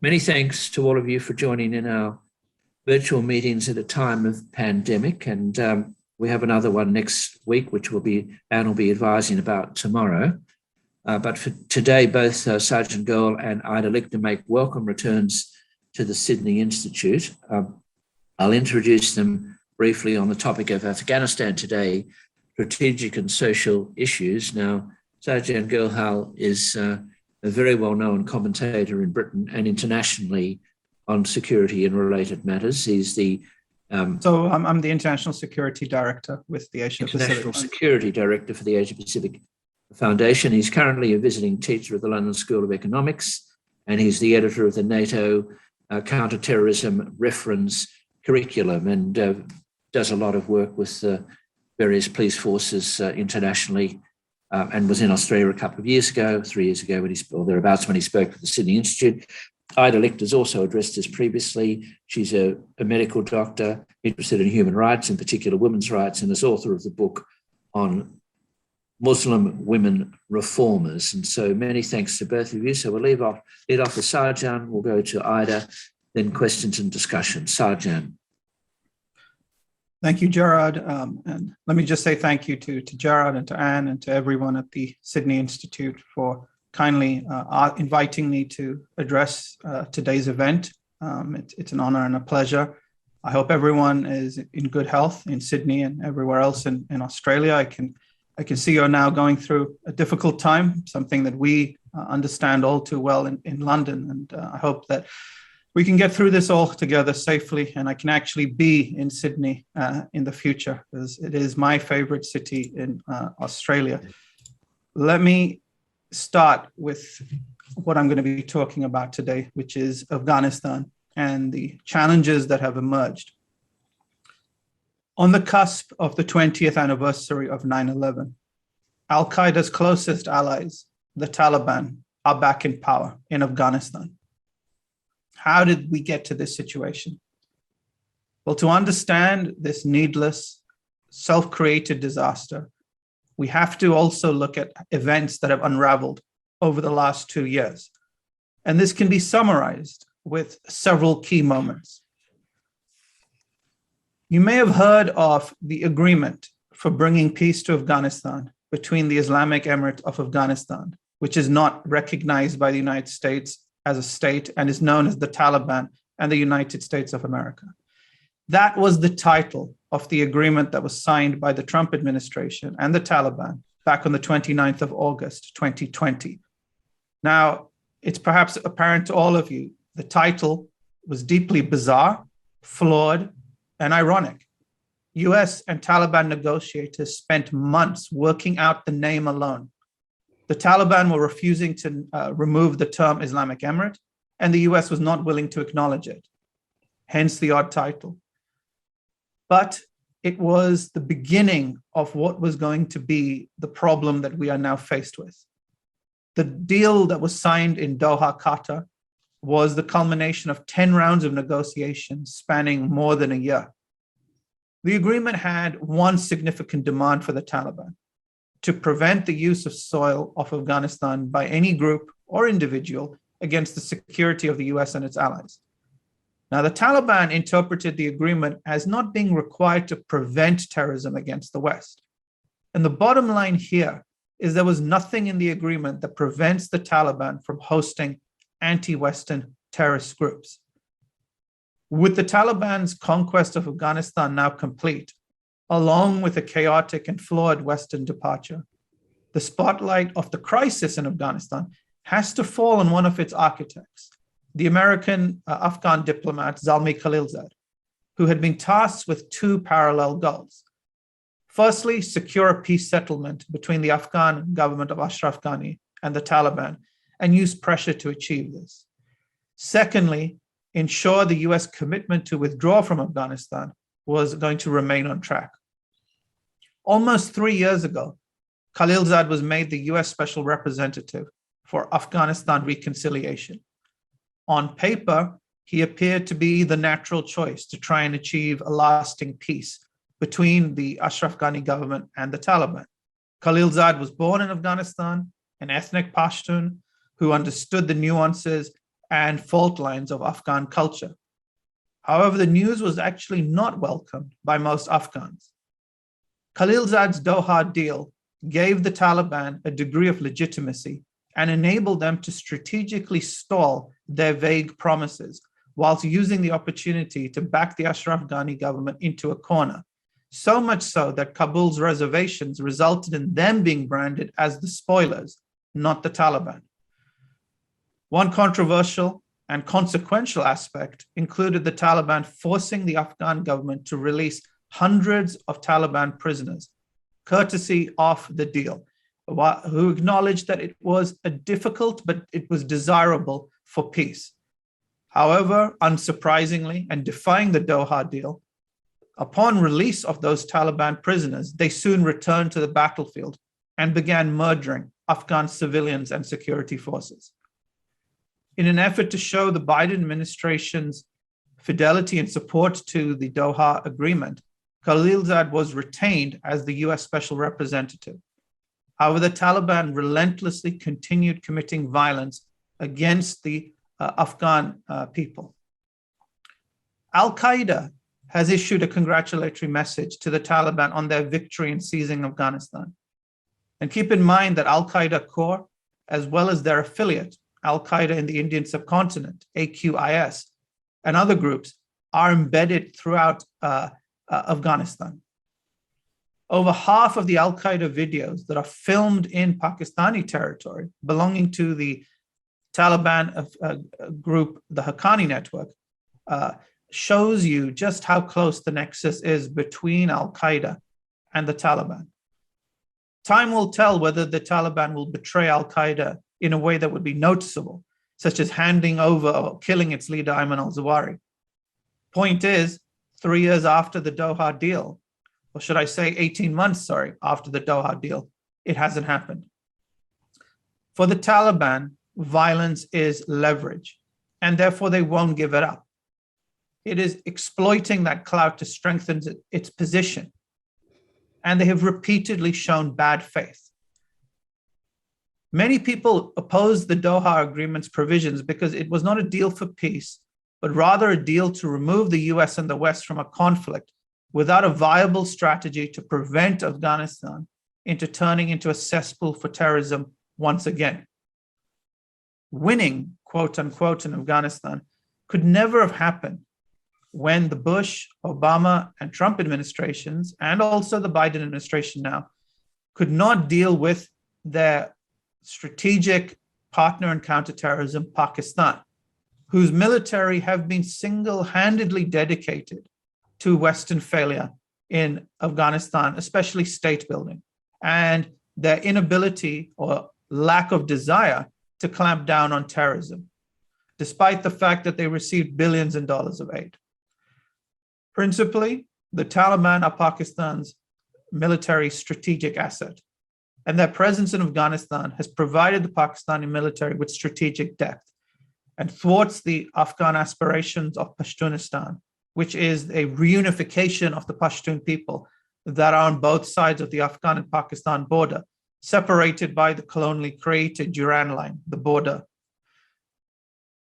Many thanks to all of you for joining in our virtual meetings at a time of pandemic. And we have another one next week, which Anne will be advising about tomorrow. But for today, both Sergeant Girl and Ida Lichter make welcome returns to the Sydney Institute. I'll introduce them briefly on the topic of Afghanistan today, strategic and social issues. Now, Sergeant Gurhal is a very well-known commentator in Britain and internationally on security and related matters. He's the I'm the International Security Director with the Asia Pacific. International Security Director for the Asia Pacific Foundation. He's currently a visiting teacher at the London School of Economics, and he's the editor of the NATO Counterterrorism Reference Curriculum, and does a lot of work with various police forces internationally, and was in Australia a couple of years ago, 3 years ago, or thereabouts, when he spoke at the Sydney Institute. Ida Lichter has also addressed us previously. She's a medical doctor interested in human rights, in particular women's rights, and is author of the book on Muslim women reformers. And so many thanks to both of you. So we'll lead off with Sarjan, we'll go to Ida, then questions and discussion. Sarjan. Thank you, Gerard. And let me just say thank you to Gerard and to Anne and to everyone at the Sydney Institute for kindly inviting me to address today's event. It's an honor and a pleasure. I hope everyone is in good health in Sydney and everywhere else in Australia. I can see you're now going through a difficult time, something that we understand all too well in London. And I hope that we can get through this all together safely, and I can actually be in Sydney in the future, because it is my favorite city in Australia. Let me start with what I'm going to be talking about today, which is Afghanistan and the challenges that have emerged. On the cusp of the 20th anniversary of 9/11, Al-Qaeda's closest allies, the Taliban, are back in power in Afghanistan. How did we get to this situation? Well, to understand this needless, self-created disaster, we have to also look at events that have unraveled over the last 2 years. And this can be summarized with several key moments. You may have heard of the agreement for bringing peace to Afghanistan between the Islamic Emirate of Afghanistan, which is not recognized by the United States as a state and is known as the Taliban and the United States of America. That was the title of the agreement that was signed by the Trump administration and the Taliban back on the 29th of August, 2020. Now, it's perhaps apparent to all of you, the title was deeply bizarre, flawed, and ironic. US and Taliban negotiators spent months working out the name alone. The Taliban were refusing to remove the term Islamic Emirate, and the US was not willing to acknowledge it, hence the odd title. But it was the beginning of what was going to be the problem that we are now faced with. The deal that was signed in Doha, Qatar, was the culmination of 10 rounds of negotiations spanning more than a year. The agreement had one significant demand for the Taliban: to prevent the use of soil of Afghanistan by any group or individual against the security of the US and its allies. Now, the Taliban interpreted the agreement as not being required to prevent terrorism against the West. And the bottom line here is there was nothing in the agreement that prevents the Taliban from hosting anti-Western terrorist groups. With the Taliban's conquest of Afghanistan now complete, along with a chaotic and flawed Western departure, the spotlight of the crisis in Afghanistan has to fall on one of its architects, the American Afghan diplomat Zalmay Khalilzad, who had been tasked with two parallel goals. Firstly, secure a peace settlement between the Afghan government of Ashraf Ghani and the Taliban, and use pressure to achieve this. Secondly, ensure the US commitment to withdraw from Afghanistan was going to remain on track. Almost 3 years ago, Khalilzad was made the US Special Representative for Afghanistan reconciliation. On paper, he appeared to be the natural choice to try and achieve a lasting peace between the Ashraf Ghani government and the Taliban. Khalilzad was born in Afghanistan, an ethnic Pashtun who understood the nuances and fault lines of Afghan culture. However, the news was actually not welcomed by most Afghans. Khalilzad's Doha deal gave the Taliban a degree of legitimacy and enabled them to strategically stall their vague promises, whilst using the opportunity to back the Ashraf Ghani government into a corner. So much so that Kabul's reservations resulted in them being branded as the spoilers, not the Taliban. One controversial and consequential aspect included the Taliban forcing the Afghan government to release hundreds of Taliban prisoners, courtesy of the deal, who acknowledged that it was a difficult, but it was desirable for peace. However, unsurprisingly, and defying the Doha deal, upon release of those Taliban prisoners, they soon returned to the battlefield and began murdering Afghan civilians and security forces. In an effort to show the Biden administration's fidelity and support to the Doha Agreement, Khalilzad was retained as the US Special Representative. However, the Taliban relentlessly continued committing violence against the Afghan people. Al-Qaeda has issued a congratulatory message to the Taliban on their victory in seizing Afghanistan. And keep in mind that Al-Qaeda core, as well as their affiliate, Al-Qaeda in the Indian subcontinent, AQIS, and other groups are embedded throughout Afghanistan. Over half of the Al-Qaeda videos that are filmed in Pakistani territory belonging to the Taliban group, the Haqqani network, shows you just how close the nexus is between Al-Qaeda and the Taliban. Time will tell whether the Taliban will betray Al-Qaeda in a way that would be noticeable, such as handing over or killing its leader, Ayman al-Zawahiri. Point is, 3 years after the Doha deal, or should I say 18 months, after the Doha deal, it hasn't happened. For the Taliban, violence is leverage, and therefore they won't give it up. It is exploiting that clout to strengthen its position, and they have repeatedly shown bad faith. Many people oppose the Doha Agreement's provisions because it was not a deal for peace, but rather a deal to remove the US and the West from a conflict without a viable strategy to prevent Afghanistan into turning into a cesspool for terrorism once again. Winning, quote unquote, in Afghanistan could never have happened when the Bush, Obama, and Trump administrations, and also the Biden administration now, could not deal with their strategic partner in counterterrorism, Pakistan, whose military have been single-handedly dedicated to Western failure in Afghanistan, especially state building, and their inability or lack of desire to clamp down on terrorism, despite the fact that they received billions in dollars of aid. Principally, the Taliban are Pakistan's military strategic asset, and their presence in Afghanistan has provided the Pakistani military with strategic depth and thwarts the Afghan aspirations of Pashtunistan, which is a reunification of the Pashtun people that are on both sides of the Afghan and Pakistan border, separated by the colonially created Durand Line, the border.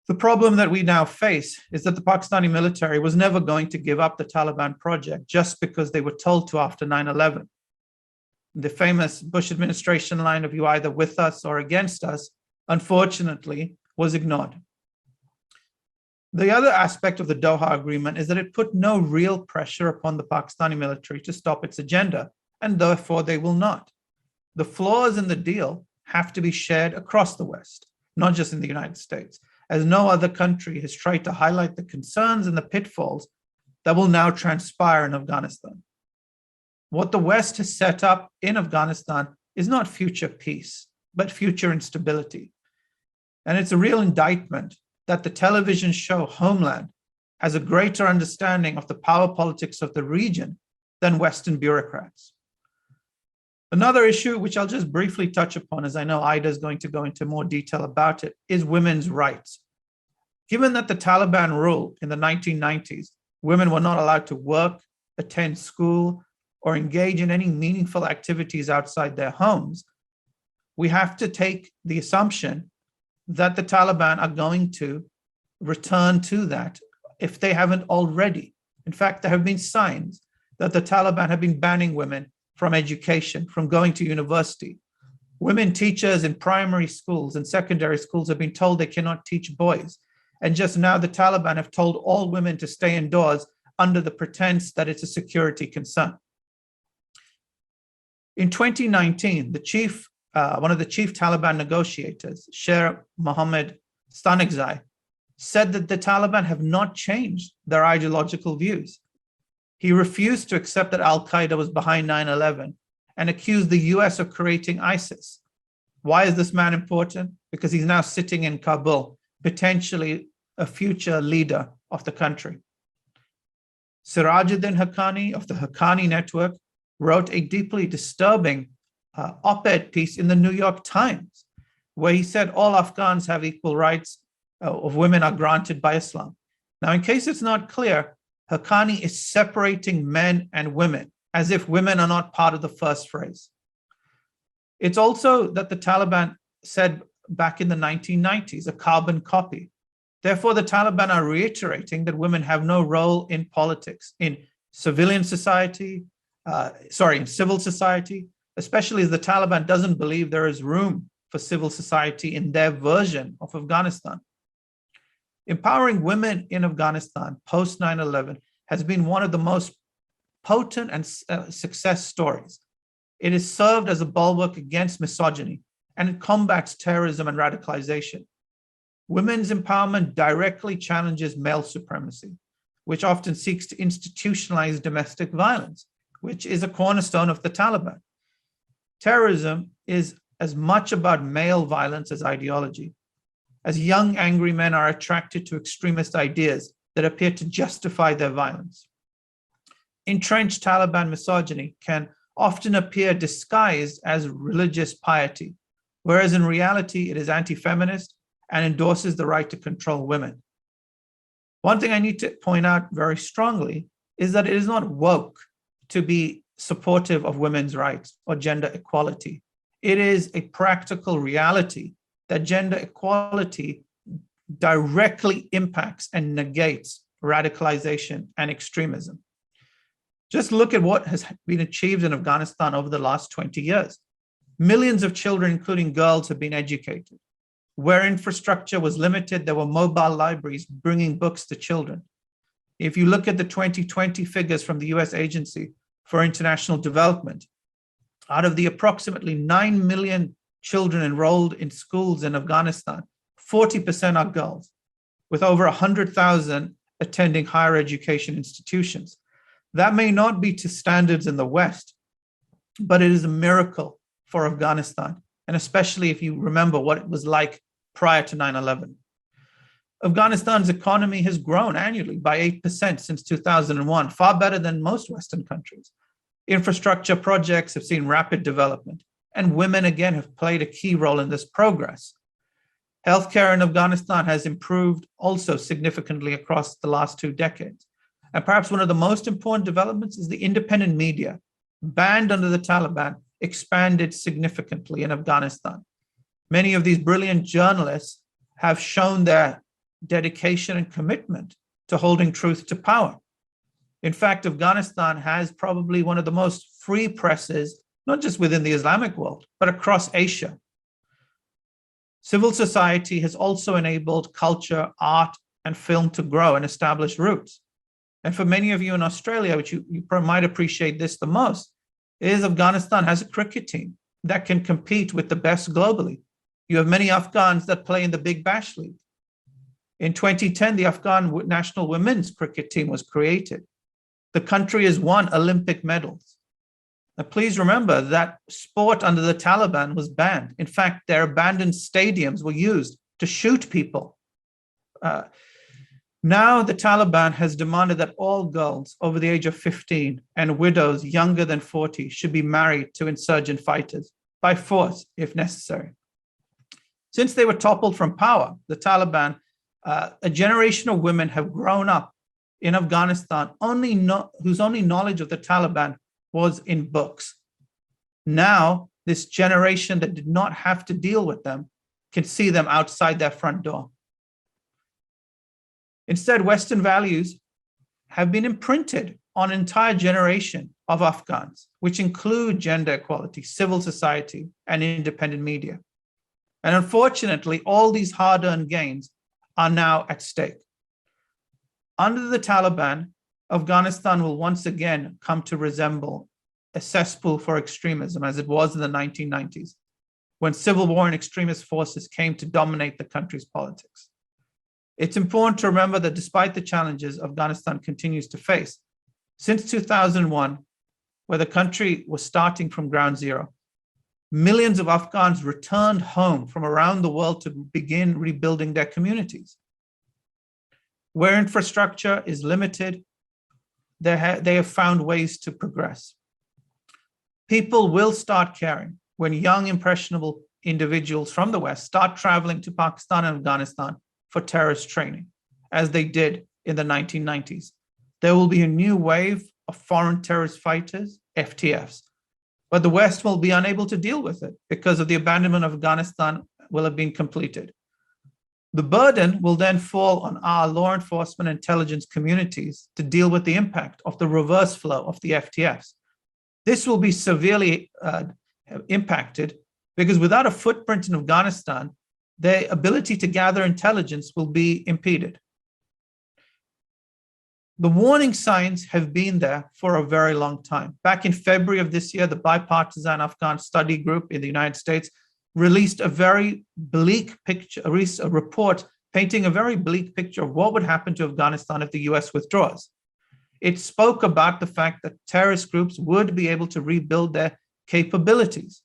The problem that we now face is that the Pakistani military was never going to give up the Taliban project just because they were told to after 9/11. The famous Bush administration line of "you either with us or against us," unfortunately, was ignored. The other aspect of the Doha Agreement is that it put no real pressure upon the Pakistani military to stop its agenda, and therefore they will not. The flaws in the deal have to be shared across the West, not just in the United States, as no other country has tried to highlight the concerns and the pitfalls that will now transpire in Afghanistan. What the West has set up in Afghanistan is not future peace, but future instability. And it's a real indictment that the television show Homeland has a greater understanding of the power politics of the region than Western bureaucrats. Another issue, which I'll just briefly touch upon, as I know Ida is going to go into more detail about it, is women's rights. Given that the Taliban rule in the 1990s, women were not allowed to work, attend school, or engage in any meaningful activities outside their homes, we have to take the assumption that the Taliban are going to return to that if they haven't already. In fact, there have been signs that the Taliban have been banning women from education, from going to university. Women teachers in primary schools and secondary schools have been told they cannot teach boys. And just now the Taliban have told all women to stay indoors under the pretense that it's a security concern. In 2019, one of the chief Taliban negotiators, Sher Mohammad Stanekzai, said that the Taliban have not changed their ideological views. He refused to accept that al-Qaeda was behind 9/11 and accused the US of creating ISIS. Why is this man important? Because he's now sitting in Kabul, potentially a future leader of the country. Sirajuddin Haqqani of the Haqqani Network wrote a deeply disturbing op-ed piece in the New York Times, where he said all Afghans have equal rights of women are granted by Islam. Now, in case it's not clear, Haqqani is separating men and women as if women are not part of the first phrase. It's also that the Taliban said back in the 1990s, a carbon copy. Therefore, the Taliban are reiterating that women have no role in politics, in civil society, especially as the Taliban doesn't believe there is room for civil society in their version of Afghanistan. Empowering women in Afghanistan post 9/11 has been one of the most potent and success stories. It has served as a bulwark against misogyny, and it combats terrorism and radicalization. Women's empowerment directly challenges male supremacy, which often seeks to institutionalize domestic violence, which is a cornerstone of the Taliban. Terrorism is as much about male violence as ideology, as young, angry men are attracted to extremist ideas that appear to justify their violence. Entrenched Taliban misogyny can often appear disguised as religious piety, whereas in reality, it is anti-feminist and endorses the right to control women. One thing I need to point out very strongly is that it is not woke to be supportive of women's rights or gender equality. It is a practical reality that gender equality directly impacts and negates radicalization and extremism. Just look at what has been achieved in Afghanistan over the last 20 years. Millions of children, including girls, have been educated. Where infrastructure was limited, there were mobile libraries bringing books to children. If you look at the 2020 figures from the US Agency for International Development, out of the approximately 9 million children enrolled in schools in Afghanistan, 40% are girls, with over 100,000 attending higher education institutions. That may not be to standards in the West, but it is a miracle for Afghanistan, and especially if you remember what it was like prior to 9/11. Afghanistan's economy has grown annually by 8% since 2001, far better than most Western countries. Infrastructure projects have seen rapid development, and women again have played a key role in this progress. Healthcare in Afghanistan has improved also significantly across the last 2 decades. And perhaps one of the most important developments is the independent media, banned under the Taliban, expanded significantly in Afghanistan. Many of these brilliant journalists have shown their dedication and commitment to holding truth to power. In fact, Afghanistan has probably one of the most free presses, not just within the Islamic world, but across Asia. Civil society has also enabled culture, art, and film to grow and establish roots. And for many of you in Australia, which you might appreciate this the most, is Afghanistan has a cricket team that can compete with the best globally. You have many Afghans that play in the Big Bash League. In 2010, the Afghan national women's cricket team was created. The country has won Olympic medals. Now, please remember that sport under the Taliban was banned. In fact, their abandoned stadiums were used to shoot people. Now the Taliban has demanded that all girls over the age of 15 and widows younger than 40 should be married to insurgent fighters by force if necessary. Since they were toppled from power, the Taliban, a generation of women have grown up in Afghanistan whose only knowledge of the Taliban was in books. Now, this generation that did not have to deal with them can see them outside their front door. Instead, Western values have been imprinted on an entire generation of Afghans, which include gender equality, civil society, and independent media. And unfortunately, all these hard-earned gains are now at stake. Under the Taliban, Afghanistan will once again come to resemble a cesspool for extremism as it was in the 1990s, when civil war and extremist forces came to dominate the country's politics. It's important to remember that despite the challenges Afghanistan continues to face, since 2001, where the country was starting from ground zero, millions of Afghans returned home from around the world to begin rebuilding their communities. Where infrastructure is limited, they have found ways to progress. People will start caring when young, impressionable individuals from the West start traveling to Pakistan and Afghanistan for terrorist training, as they did in the 1990s. There will be a new wave of foreign terrorist fighters, FTFs, but the West will be unable to deal with it because of the abandonment of Afghanistan will have been completed. The burden will then fall on our law enforcement and intelligence communities to deal with the impact of the reverse flow of the FTFs. This will be severely impacted because without a footprint in Afghanistan, their ability to gather intelligence will be impeded. The warning signs have been there for a very long time. Back in February of this year, the Bipartisan Afghan Study Group in the United States released a very bleak picture, a report painting a very bleak picture of what would happen to Afghanistan if the US withdraws. It spoke about the fact that terrorist groups would be able to rebuild their capabilities.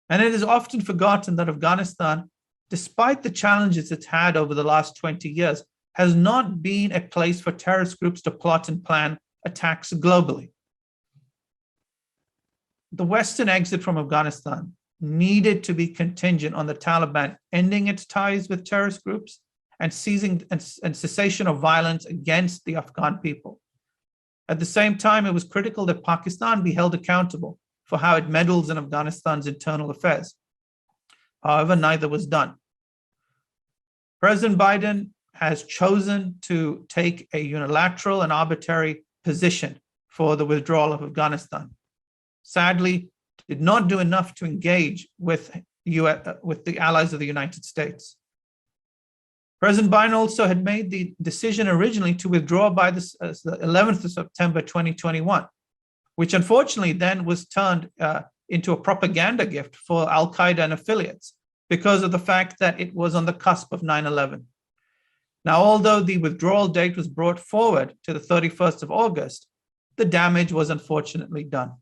And it is often forgotten that Afghanistan, despite the challenges it's had over the last 20 years, has not been a place for terrorist groups to plot and plan attacks globally. The Western exit from Afghanistan needed to be contingent on the Taliban ending its ties with terrorist groups and ceasing and cessation of violence against the Afghan people. At the same time, it was critical that Pakistan be held accountable for how it meddles in Afghanistan's internal affairs. However, neither was done. President Biden has chosen to take a unilateral and arbitrary position for the withdrawal of Afghanistan. Sadly, did not do enough to engage with the allies of the United States. President Biden also had made the decision originally to withdraw by the 11th of September 2021, which unfortunately then was turned into a propaganda gift for Al-Qaeda and affiliates because of the fact that it was on the cusp of 9/11. Now, although the withdrawal date was brought forward to the 31st of August, the damage was unfortunately done.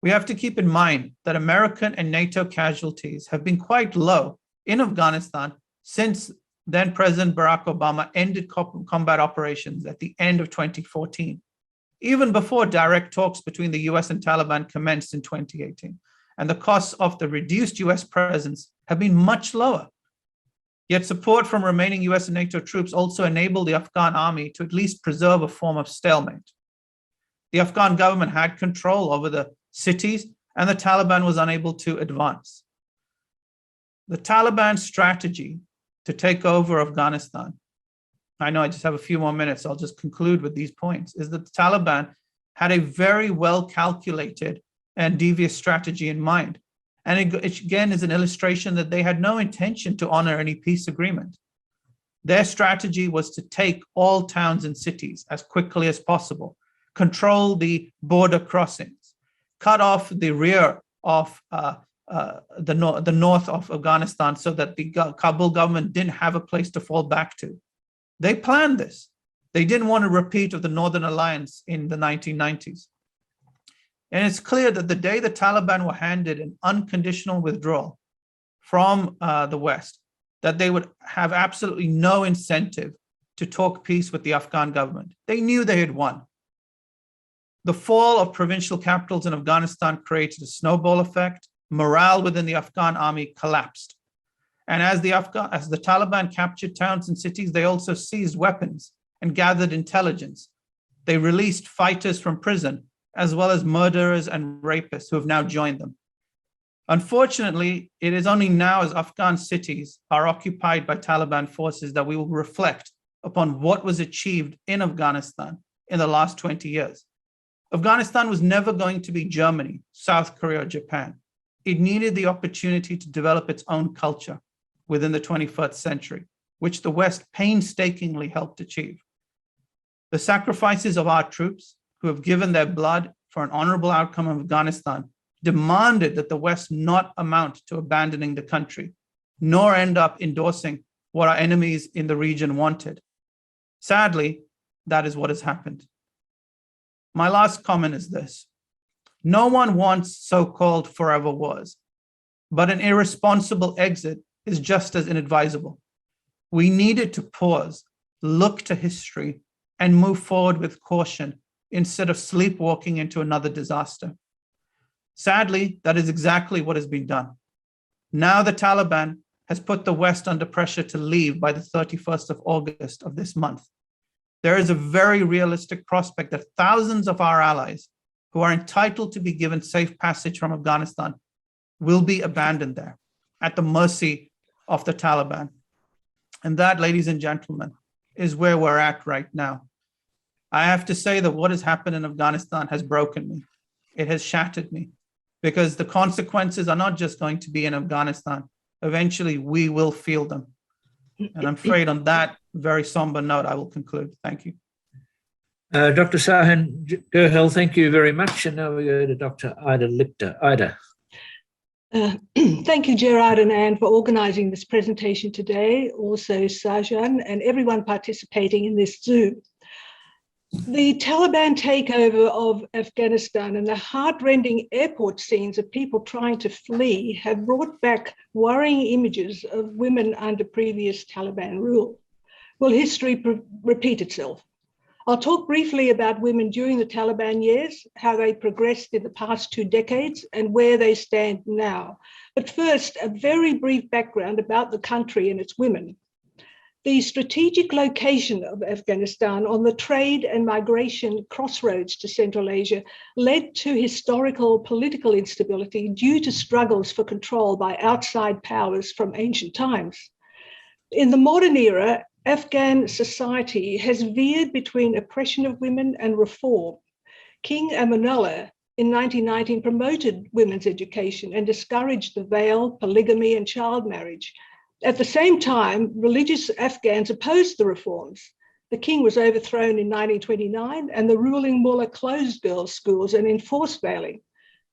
We have to keep in mind that American and NATO casualties have been quite low in Afghanistan since then President Barack Obama ended combat operations at the end of 2014, even before direct talks between the US and Taliban commenced in 2018. And the costs of the reduced US presence have been much lower. Yet support from remaining US and NATO troops also enabled the Afghan army to at least preserve a form of stalemate. The Afghan government had control over the cities, and the Taliban was unable to advance. The Taliban strategy to take over Afghanistan, I know I just have a few more minutes, so I'll just conclude with these points, is that the Taliban had a very well calculated and devious strategy in mind. And it again is an illustration that they had no intention to honor any peace agreement. Their strategy was to take all towns and cities as quickly as possible, control the border crossings, cut off the rear of the north of Afghanistan so that the Kabul government didn't have a place to fall back to. They planned this. They didn't want a repeat of the Northern Alliance in the 1990s. And it's clear that the day the Taliban were handed an unconditional withdrawal from the West, that they would have absolutely no incentive to talk peace with the Afghan government. They knew they had won. The fall of provincial capitals in Afghanistan created a snowball effect. Morale within the Afghan army collapsed. And as the Taliban captured towns and cities, they also seized weapons and gathered intelligence. They released fighters from prison, as well as murderers and rapists who have now joined them. Unfortunately, it is only now as Afghan cities are occupied by Taliban forces that we will reflect upon what was achieved in Afghanistan in the last 20 years. Afghanistan was never going to be Germany, South Korea, or Japan. It needed the opportunity to develop its own culture within the 21st century, which the West painstakingly helped achieve. The sacrifices of our troops, who have given their blood for an honorable outcome of Afghanistan, demanded that the West not amount to abandoning the country, nor end up endorsing what our enemies in the region wanted. Sadly, that is what has happened. My last comment is this. No one wants so-called forever wars, but an irresponsible exit is just as inadvisable. We needed to pause, look to history, and move forward with caution instead of sleepwalking into another disaster. Sadly, that is exactly what has been done. Now the Taliban has put the West under pressure to leave by the 31st of August of this month. There is a very realistic prospect that thousands of our allies who are entitled to be given safe passage from Afghanistan will be abandoned there at the mercy of the Taliban. And that, ladies and gentlemen, is where we're at right now. I have to say that what has happened in Afghanistan has broken me. It has shattered me because the consequences are not just going to be in Afghanistan. Eventually, we will feel them. And I'm afraid on that very somber note, I will conclude. Thank you. Dr. Sahin Gurhel, thank you very much. And now we go to Dr. Ida Lichter. Ida. Thank you, Gerard and Anne, for organising this presentation today. Also, Sajan and everyone participating in this Zoom. The Taliban takeover of Afghanistan and the heart-rending airport scenes of people trying to flee have brought back worrying images of women under previous Taliban rule. Will history repeat itself? I'll talk briefly about women during the Taliban years, how they progressed in the past 2 decades, and where they stand now. But first, a very brief background about the country and its women. The strategic location of Afghanistan on the trade and migration crossroads to Central Asia led to historical political instability due to struggles for control by outside powers from ancient times. In the modern era, Afghan society has veered between oppression of women and reform. King Amanullah in 1919 promoted women's education and discouraged the veil, polygamy, and child marriage. At the same time, religious Afghans opposed the reforms. The king was overthrown in 1929 and the ruling mullah closed girls' schools and enforced veiling.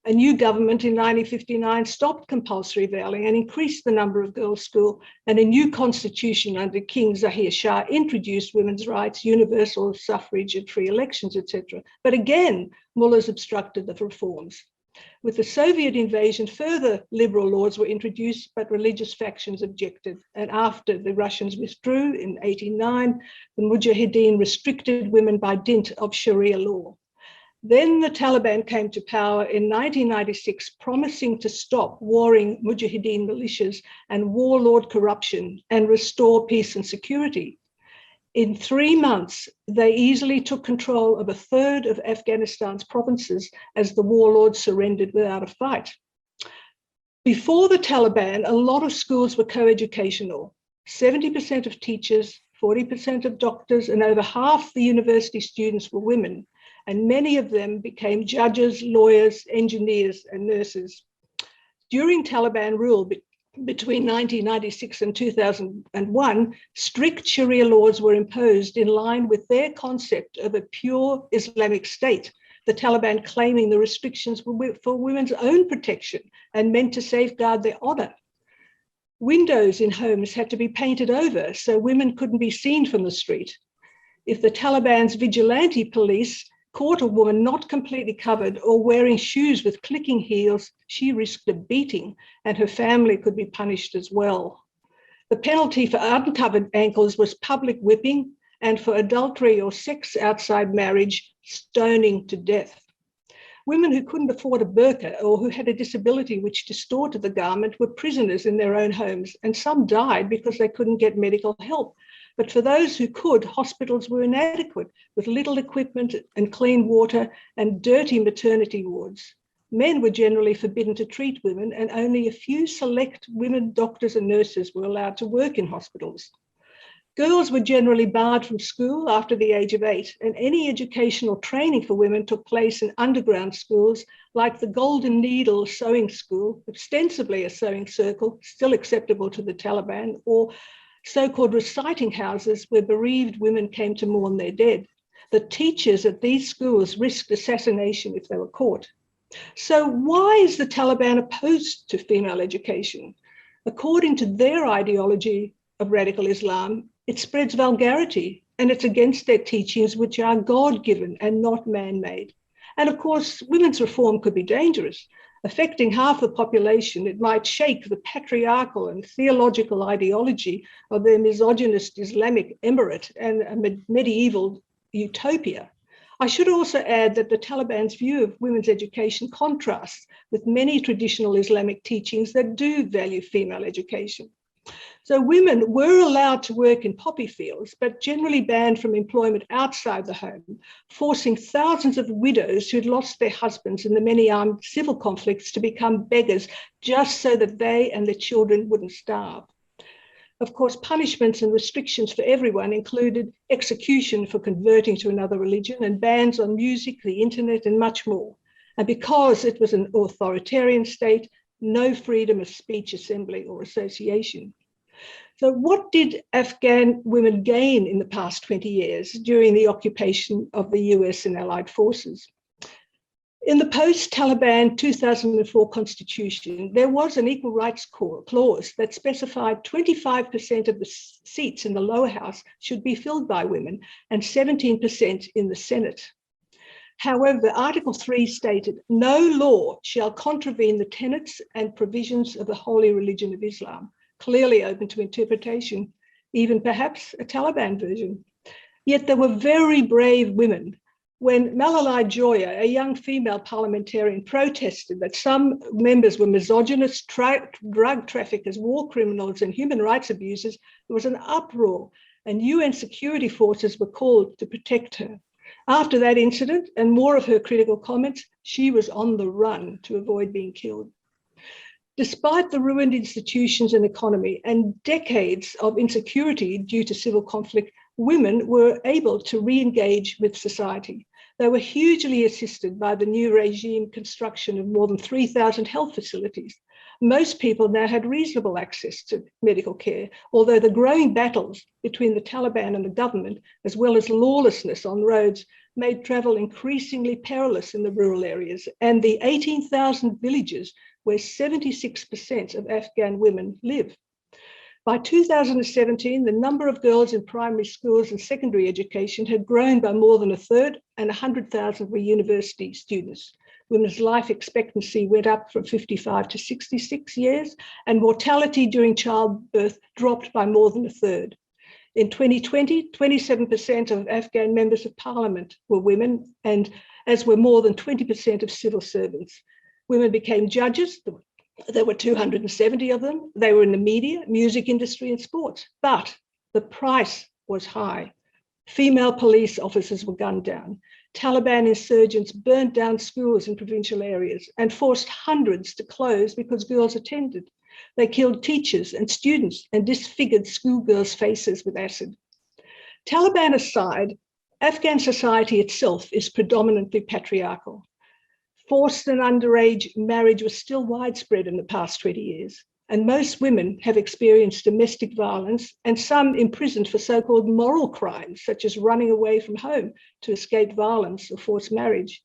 A new government in 1959 stopped compulsory veiling and increased the number of girls' schools, and a new constitution under King Zahir Shah introduced women's rights, universal suffrage and free elections, etc. But again, mullahs obstructed the reforms. With the Soviet invasion, further liberal laws were introduced, but religious factions objected. And after the Russians withdrew in 1989, the Mujahideen restricted women by dint of Sharia law. Then the Taliban came to power in 1996, promising to stop warring Mujahideen militias and warlord corruption and restore peace and security. In 3 months, they easily took control of 1/3 of Afghanistan's provinces as the warlords surrendered without a fight. Before the Taliban, a lot of schools were co-educational. 70% of teachers, 40% of doctors, and over half the university students were women, and many of them became judges, lawyers, engineers, and nurses. During Taliban rule, between 1996 and 2001, strict Sharia laws were imposed in line with their concept of a pure Islamic state, the Taliban claiming the restrictions were for women's own protection and meant to safeguard their honor. Windows in homes had to be painted over so women couldn't be seen from the street. If the Taliban's vigilante police caught a woman not completely covered or wearing shoes with clicking heels, she risked a beating and her family could be punished as well. The penalty for uncovered ankles was public whipping, and for adultery or sex outside marriage, stoning to death. Women who couldn't afford a burqa or who had a disability which distorted the garment were prisoners in their own homes, and some died because they couldn't get medical help. But for those who could, hospitals were inadequate with little equipment and clean water and dirty maternity wards. Men were generally forbidden to treat women, and only a few select women doctors and nurses were allowed to work in hospitals. Girls were generally barred from school after the age of 8, and any educational training for women took place in underground schools like the Golden Needle Sewing School, ostensibly a sewing circle, still acceptable to the Taliban, or so-called reciting houses where bereaved women came to mourn their dead. The teachers at these schools risked assassination if they were caught. So why is the Taliban opposed to female education? According to their ideology of radical Islam, it spreads vulgarity, and it's against their teachings, which are God-given and not man-made. And of course, women's reform could be dangerous. Affecting half the population, it might shake the patriarchal and theological ideology of their misogynist Islamic emirate and a medieval utopia. I should also add that the Taliban's view of women's education contrasts with many traditional Islamic teachings that do value female education. So women were allowed to work in poppy fields, but generally banned from employment outside the home, forcing thousands of widows who'd lost their husbands in the many armed civil conflicts to become beggars just so that they and their children wouldn't starve. Of course, punishments and restrictions for everyone included execution for converting to another religion and bans on music, the internet, and much more. And because it was an authoritarian state, no freedom of speech, assembly, or association. So what did Afghan women gain in the past 20 years during the occupation of the US and allied forces? In the post-Taliban 2004 constitution, there was an equal rights clause that specified 25% of the seats in the lower house should be filled by women and 17% in the Senate. However, Article 3 stated, no law shall contravene the tenets and provisions of the holy religion of Islam, clearly open to interpretation, even perhaps a Taliban version. Yet there were very brave women. When Malalai Joya, a young female parliamentarian, protested that some members were misogynists, drug traffickers, war criminals, and human rights abusers, there was an uproar, and UN security forces were called to protect her. After that incident and more of her critical comments, she was on the run to avoid being killed. Despite the ruined institutions and economy and decades of insecurity due to civil conflict, women were able to re-engage with society. They were hugely assisted by the new regime construction of more than 3,000 health facilities. Most people now had reasonable access to medical care, although the growing battles between the Taliban and the government, as well as lawlessness on roads, made travel increasingly perilous in the rural areas, and the 18,000 villages where 76% of Afghan women live. By 2017, the number of girls in primary schools and secondary education had grown by more than a third, and 100,000 were university students. Women's life expectancy went up from 55 to 66 years, and mortality during childbirth dropped by more than a third. In 2020, 27% of Afghan members of parliament were women, and as were more than 20% of civil servants. Women became judges. There were 270 of them. They were in the media, music industry, and sports. But the price was high. Female police officers were gunned down. Taliban insurgents burned down schools in provincial areas and forced hundreds to close because girls attended. They killed teachers and students and disfigured schoolgirls' faces with acid. Taliban aside, Afghan society itself is predominantly patriarchal. Forced and underage marriage was still widespread in the past 20 years, and most women have experienced domestic violence, and some imprisoned for so-called moral crimes, such as running away from home to escape violence or forced marriage.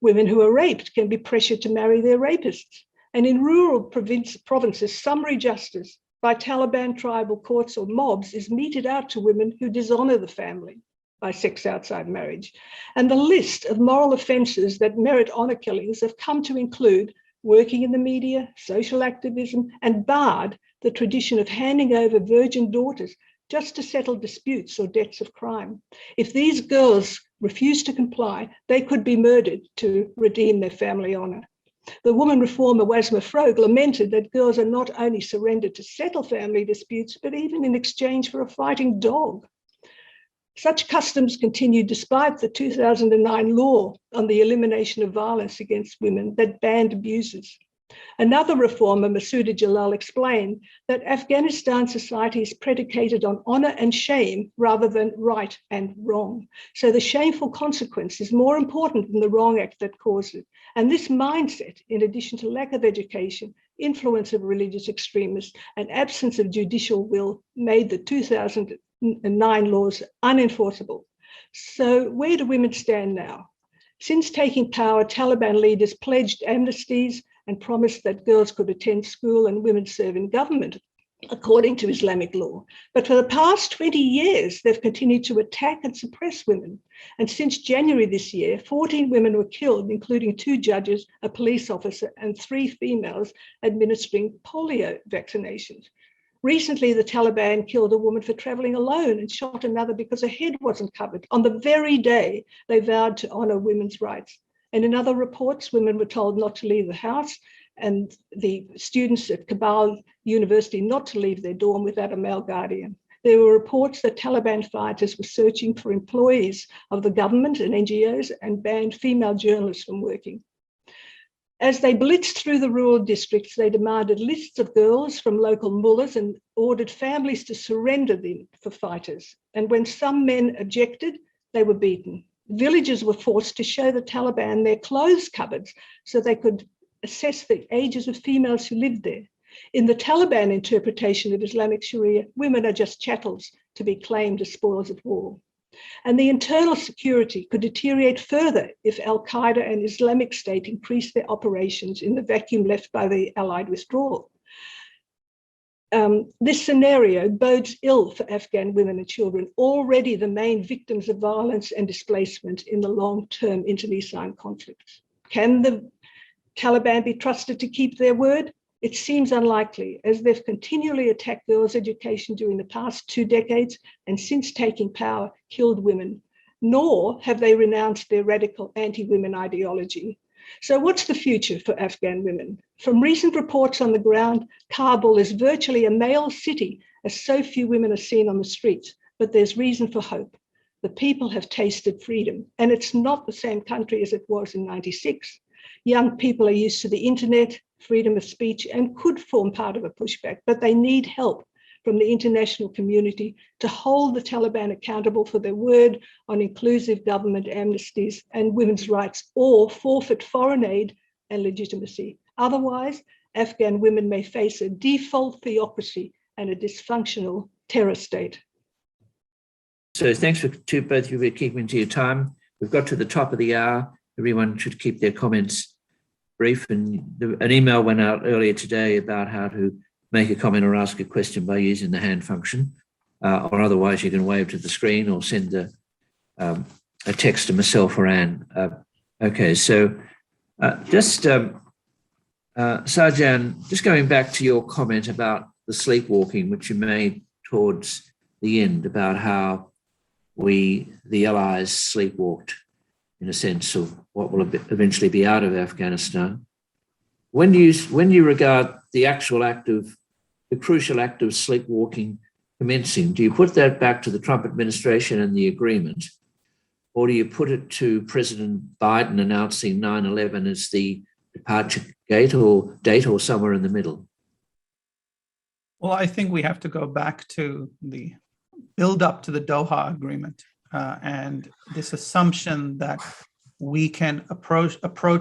Women who are raped can be pressured to marry their rapists. And in rural provinces, summary justice by Taliban tribal courts or mobs is meted out to women who dishonor the family by sex outside marriage. And the list of moral offenses that merit honor killings have come to include working in the media, social activism, and barred the tradition of handing over virgin daughters just to settle disputes or debts of crime. If these girls refuse to comply, they could be murdered to redeem their family honor. The woman reformer Wasma Frog lamented that girls are not only surrendered to settle family disputes, but even in exchange for a fighting dog. Such customs continued despite the 2009 law on the elimination of violence against women that banned abuses. Another reformer, Masouda Jalal, explained that Afghanistan society is predicated on honor and shame rather than right and wrong. So the shameful consequence is more important than the wrong act that caused it. And this mindset, in addition to lack of education, influence of religious extremists, and absence of judicial will, made the 2009 laws unenforceable. So where do women stand now? Since taking power, Taliban leaders pledged amnesties and promised that girls could attend school and women serve in government, according to Islamic law. But for the past 20 years, they've continued to attack and suppress women. And since January this year, 14 women were killed, including 2 judges, a police officer, and 3 females administering polio vaccinations. Recently, the Taliban killed a woman for traveling alone and shot another because her head wasn't covered on the very day they vowed to honor women's rights. And in other reports, women were told not to leave the house, and the students at Kabul University not to leave their dorm without a male guardian. There were reports that Taliban fighters were searching for employees of the government and NGOs and banned female journalists from working. As they blitzed through the rural districts, they demanded lists of girls from local mullahs and ordered families to surrender them for fighters. And when some men objected, they were beaten. Villagers were forced to show the Taliban their clothes cupboards so they could assess the ages of females who lived there. In the Taliban interpretation of Islamic Sharia, women are just chattels to be claimed as spoils of war. And the internal security could deteriorate further if Al-Qaeda and Islamic State increased their operations in the vacuum left by the Allied withdrawal. This scenario bodes ill for Afghan women and children, already the main victims of violence and displacement in the long-term internecine conflicts. Can the Taliban be trusted to keep their word? It seems unlikely, as they've continually attacked girls' education during the past 2 decades and since taking power, killed women, nor have they renounced their radical anti-women ideology. So what's the future for Afghan women? From recent reports on the ground, Kabul is virtually a male city, as so few women are seen on the streets, but there's reason for hope. The people have tasted freedom, and it's not the same country as it was in '96. Young people are used to the internet, freedom of speech, and could form part of a pushback, but they need help from the international community to hold the Taliban accountable for their word on inclusive government amnesties and women's rights, or forfeit foreign aid and legitimacy. Otherwise, Afghan women may face a default theocracy and a dysfunctional terror state. So thanks to both of you for keeping to your time. We've got to the top of the hour. Everyone should keep their comments brief. And an email went out earlier today about how to make a comment or ask a question by using the hand function, or otherwise you can wave to the screen or send a text to myself or Anne. Okay, so Sarjan, just going back to your comment about the sleepwalking, which you made towards the end, about how the Allies sleepwalked in a sense of what will eventually be out of Afghanistan. When do you regard the actual act of, the crucial act of sleepwalking commencing? Do you put that back to the Trump administration and the agreement, or do you put it to President Biden announcing 9/11 as the departure date or somewhere in the middle? Well, I think we have to go back to the build up to the Doha Agreement and this assumption that we can approach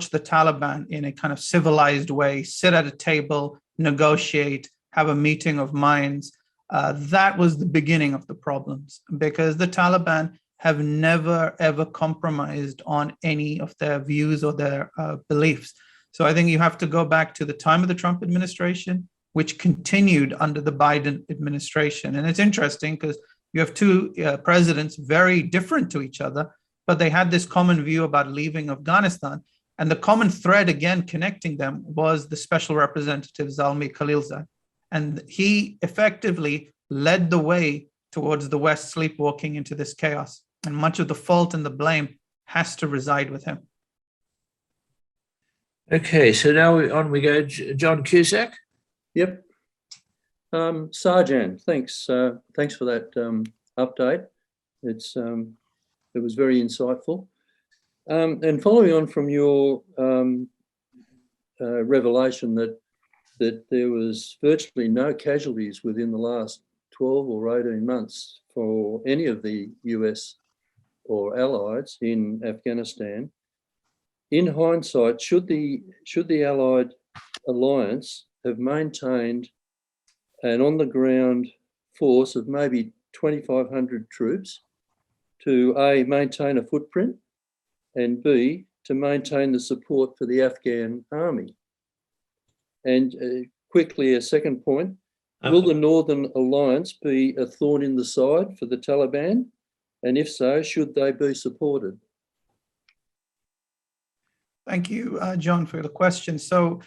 the Taliban in a kind of civilized way, sit at a table, negotiate, have a meeting of minds. That was the beginning of the problems, because the Taliban have never, ever compromised on any of their views or their beliefs. So I think you have to go back to the time of the Trump administration, which continued under the Biden administration. And it's interesting because you have two presidents very different to each other, but they had this common view about leaving Afghanistan. And the common thread, again, connecting them was the special representative Zalmay Khalilzad. And he effectively led the way towards the West sleepwalking into this chaos. And much of the fault and the blame has to reside with him. Okay, so now on we go. John Cusack. Yep. Sarjan, thanks for that update. It was very insightful. And following on from your revelation that there was virtually no casualties within the last 12 or 18 months for any of the US or allies in Afghanistan, in hindsight, should the Allied alliance have maintained an on-the-ground force of maybe 2,500 troops to A, maintain a footprint, and B, to maintain the support for the Afghan army? And quickly, a second point, will the Northern Alliance be a thorn in the side for the Taliban? And if so, should they be supported? Thank you, John, for the question. So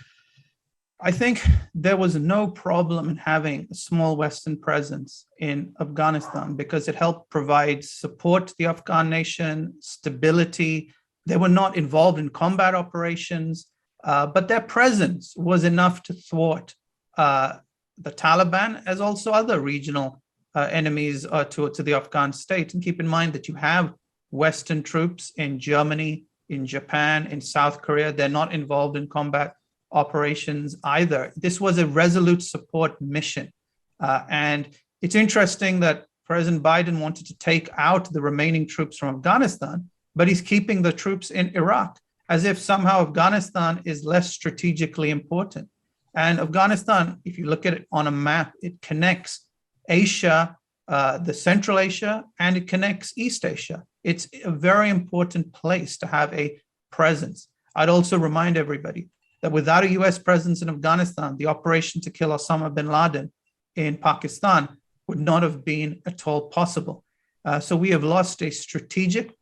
I think there was no problem in having a small Western presence in Afghanistan because it helped provide support to the Afghan nation, stability. They were not involved in combat operations, but their presence was enough to thwart the Taliban as also other regional enemies to the Afghan state. And keep in mind that you have Western troops in Germany, in Japan, in South Korea. They're not involved in combat operations either. This was a resolute support mission. And it's interesting that President Biden wanted to take out the remaining troops from Afghanistan, but he's keeping the troops in Iraq as if somehow Afghanistan is less strategically important. And Afghanistan, if you look at it on a map, it connects Asia, the Central Asia, and it connects East Asia. It's a very important place to have a presence. I'd also remind everybody that without a US presence in Afghanistan, the operation to kill Osama bin Laden in Pakistan would not have been at all possible. So we have lost a strategic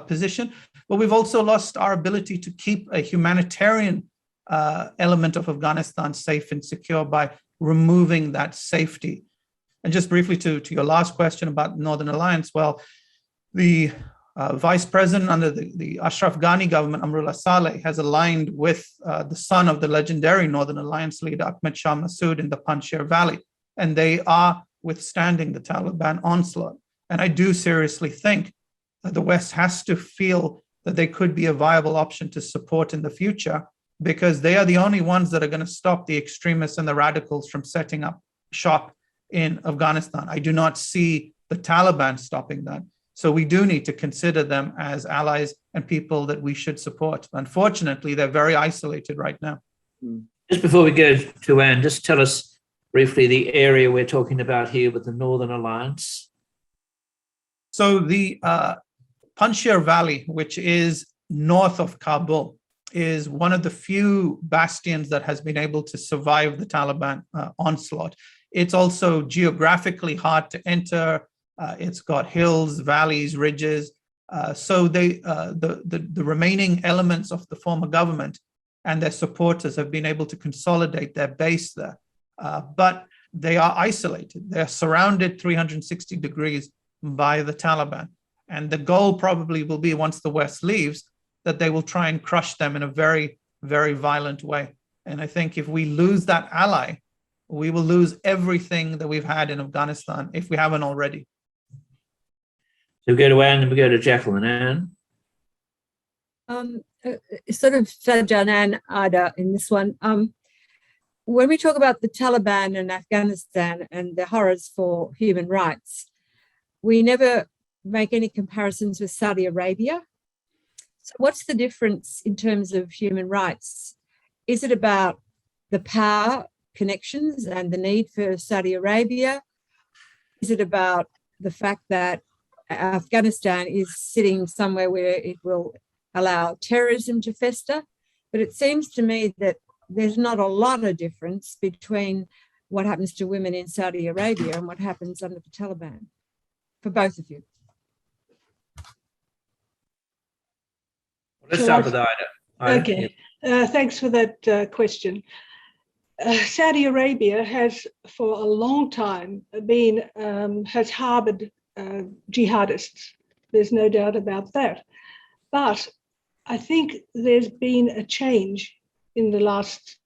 position, but we've also lost our ability to keep a humanitarian element of Afghanistan safe and secure by removing that safety. And just briefly to your last question about Northern Alliance, well, the vice president under the Ashraf Ghani government, Amrullah Saleh, has aligned with the son of the legendary Northern Alliance leader, Ahmed Shah Massoud, in the Panjshir Valley. And they are withstanding the Taliban onslaught. And I do seriously think that the West has to feel that they could be a viable option to support in the future, because they are the only ones that are going to stop the extremists and the radicals from setting up shop in Afghanistan. I do not see the Taliban stopping that. So we do need to consider them as allies and people that we should support. Unfortunately, they're very isolated right now. Just before we go to Anne, just tell us briefly the area we're talking about here with the Northern Alliance. So the Panjshir Valley, which is north of Kabul, is one of the few bastions that has been able to survive the Taliban onslaught. It's also geographically hard to enter. It's got hills, valleys, ridges. So the remaining elements of the former government and their supporters have been able to consolidate their base there. But they are isolated. They're surrounded 360 degrees by the Taliban. And the goal probably will be, once the West leaves, that they will try and crush them in a very, very violent way. And I think if we lose that ally, we will lose everything that we've had in Afghanistan, if we haven't already. So we go to Anne and we go to Jacqueline. Anne? Sort of Sajjan and Ada in this one. When we talk about the Taliban and Afghanistan and the horrors for human rights, we never make any comparisons with Saudi Arabia. So what's the difference in terms of human rights? Is it about the power connections and the need for Saudi Arabia? Is it about the fact that Afghanistan is sitting somewhere where it will allow terrorism to fester? But it seems to me that there's not a lot of difference between what happens to women in Saudi Arabia and what happens under the Taliban, for both of you. Let's start with Ida. Okay, thanks for that question. Saudi Arabia has for a long time been, has harbored jihadists. There's no doubt about that. But I think there's been a change in the last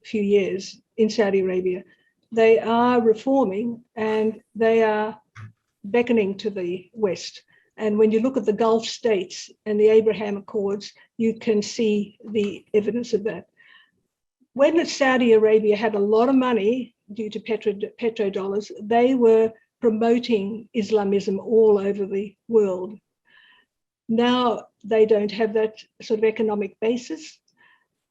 few years in Saudi Arabia. They are reforming and they are beckoning to the West. And when you look at the Gulf states and the Abraham Accords, you can see the evidence of that. When Saudi Arabia had a lot of money due to petrodollars, they were promoting Islamism all over the world. Now they don't have that sort of economic basis,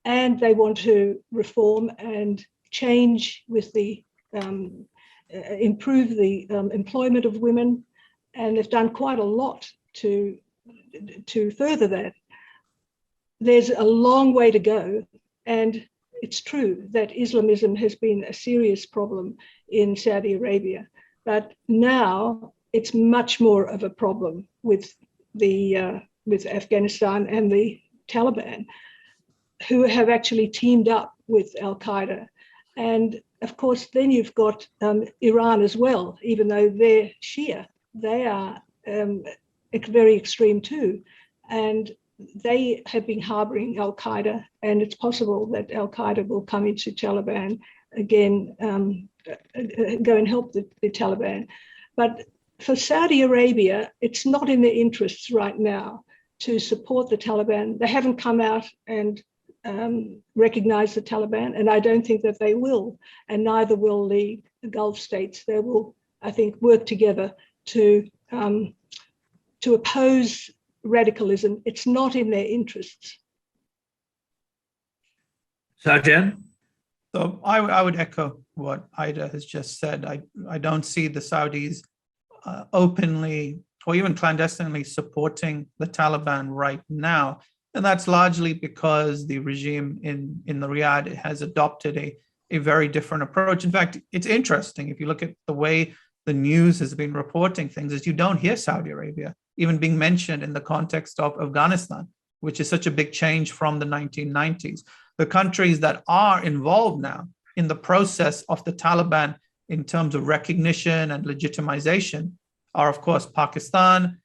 and they want to reform and change with the improve the employment of women, and they've done quite a lot to further that. There's a long way to go, and it's true that Islamism has been a serious problem in Saudi Arabia, but now it's much more of a problem with Afghanistan and the Taliban, who have actually teamed up with Al-Qaeda. And of course, then you've got Iran as well, even though they're Shia, they are very extreme too. And they have been harboring Al-Qaeda, and it's possible that Al-Qaeda will come into Taliban again, go and help the Taliban. But for Saudi Arabia, it's not in their interests right now to support the Taliban. They haven't come out and recognize the Taliban, and I don't think that they will, and neither will the Gulf states. They will, I think, work together to oppose radicalism. It's not in their interests. Sarjan? So I would echo what Ida has just said. I don't see the Saudis openly or even clandestinely supporting the Taliban right now. And that's largely because the regime in the Riyadh has adopted a very different approach. In fact, it's interesting, if you look at the way the news has been reporting things, is you don't hear Saudi Arabia even being mentioned in the context of Afghanistan, which is such a big change from the 1990s. The countries that are involved now in the process of the Taliban in terms of recognition and legitimization are, of course, Pakistan,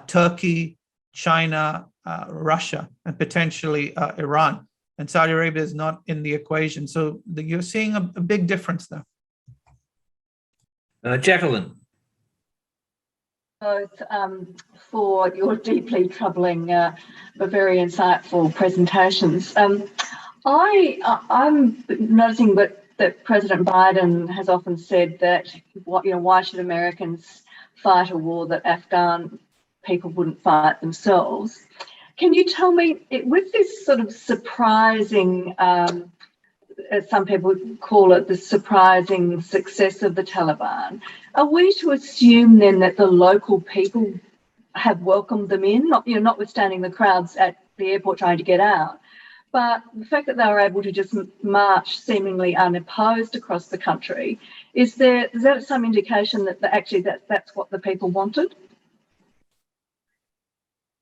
Turkey, China, Russia, and potentially Iran. And Saudi Arabia is not in the equation. So you're seeing a big difference there. Jacqueline? Both for your deeply troubling but very insightful presentations. I'm noticing that President Biden has often said that why should Americans fight a war that Afghan people wouldn't fight themselves? Can you tell me, with this sort of surprising, as some people call it, the surprising success of the Taliban, are we to assume then that the local people have welcomed them in, notwithstanding the crowds at the airport trying to get out, but the fact that they were able to just march seemingly unopposed across the country, is that some indication that actually that's what the people wanted?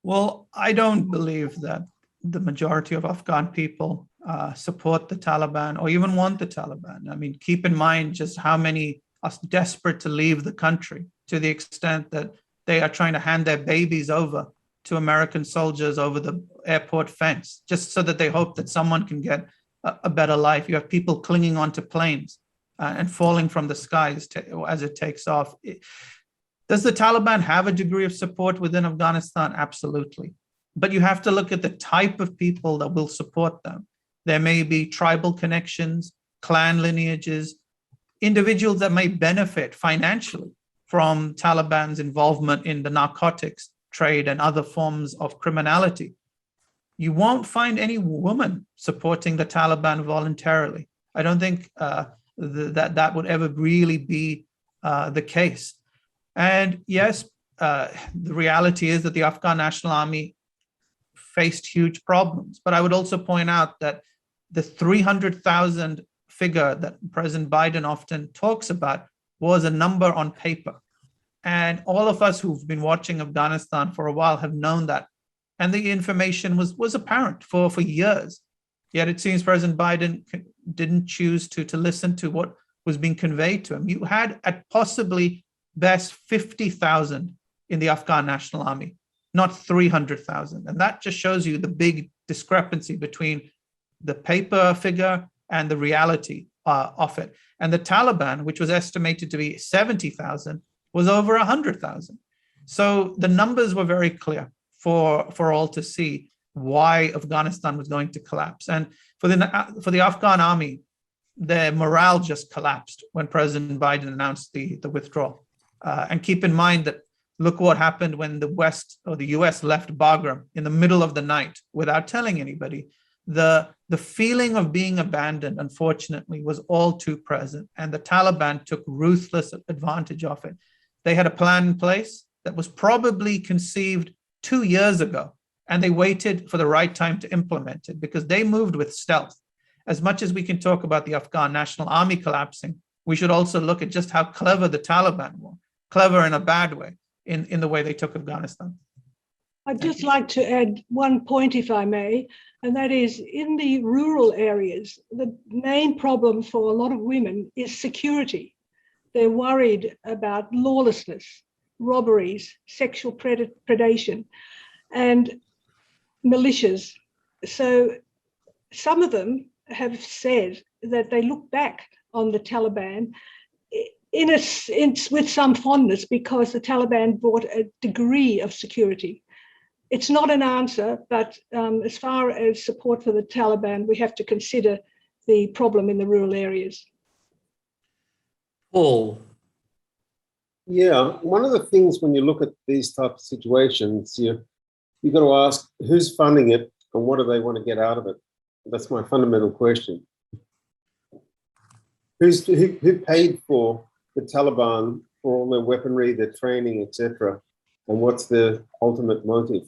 Well, I don't believe that the majority of Afghan people support the Taliban or even want the Taliban. I mean, keep in mind just how many are desperate to leave the country, to the extent that they are trying to hand their babies over to American soldiers over the airport fence, just so that they hope that someone can get a better life. You have people clinging onto planes and falling from the skies as it takes off. Does the Taliban have a degree of support within Afghanistan? Absolutely. But you have to look at the type of people that will support them. There may be tribal connections, clan lineages, individuals that may benefit financially from Taliban's involvement in the narcotics trade and other forms of criminality. You won't find any woman supporting the Taliban voluntarily. I don't think that would ever really be the case. And yes, the reality is that the Afghan National Army faced huge problems. But I would also point out that the 300,000 figure that President Biden often talks about was a number on paper. And all of us who've been watching Afghanistan for a while have known that. And the information was apparent for years. Yet it seems President Biden didn't choose to listen to what was being conveyed to him. You had at possibly best 50,000 in the Afghan National Army, not 300,000. And that just shows you the big discrepancy between the paper figure and the reality of it. And the Taliban, which was estimated to be 70,000, was over 100,000. So the numbers were very clear for all to see why Afghanistan was going to collapse. And for the Afghan army, their morale just collapsed when President Biden announced the withdrawal. And keep in mind that look what happened when the West or the US left Bagram in the middle of the night without telling anybody. The feeling of being abandoned, unfortunately, was all too present, and the Taliban took ruthless advantage of it. They had a plan in place that was probably conceived 2 years ago, and they waited for the right time to implement it because they moved with stealth. As much as we can talk about the Afghan National Army collapsing, we should also look at just how clever the Taliban were, clever in a bad way, in the way they took Afghanistan. I'd just like to add one point, if I may, and that is in the rural areas, the main problem for a lot of women is security. They're worried about lawlessness, robberies, sexual predation, and militias. So some of them have said that they look back on the Taliban with some fondness because the Taliban brought a degree of security. It's not an answer, but as far as support for the Taliban, we have to consider the problem in the rural areas. Paul. Yeah, one of the things when you look at these types of situations, you've got to ask who's funding it and what do they want to get out of it? That's my fundamental question. Who paid for the Taliban for all their weaponry, their training, etc., and what's the ultimate motive?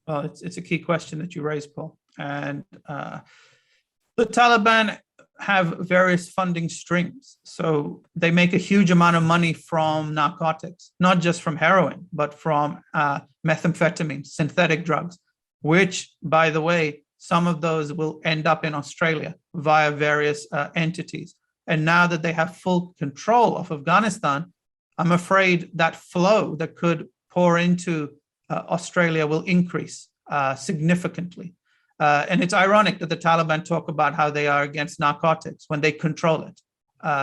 Well, it's a key question that you raised, Paul. And the Taliban have various funding streams. So they make a huge amount of money from narcotics, not just from heroin, but from methamphetamine, synthetic drugs, which, by the way, some of those will end up in Australia via various entities. And now that they have full control of Afghanistan, I'm afraid that flow that could pour into Australia will increase significantly. And it's ironic that the Taliban talk about how they are against narcotics when they control it.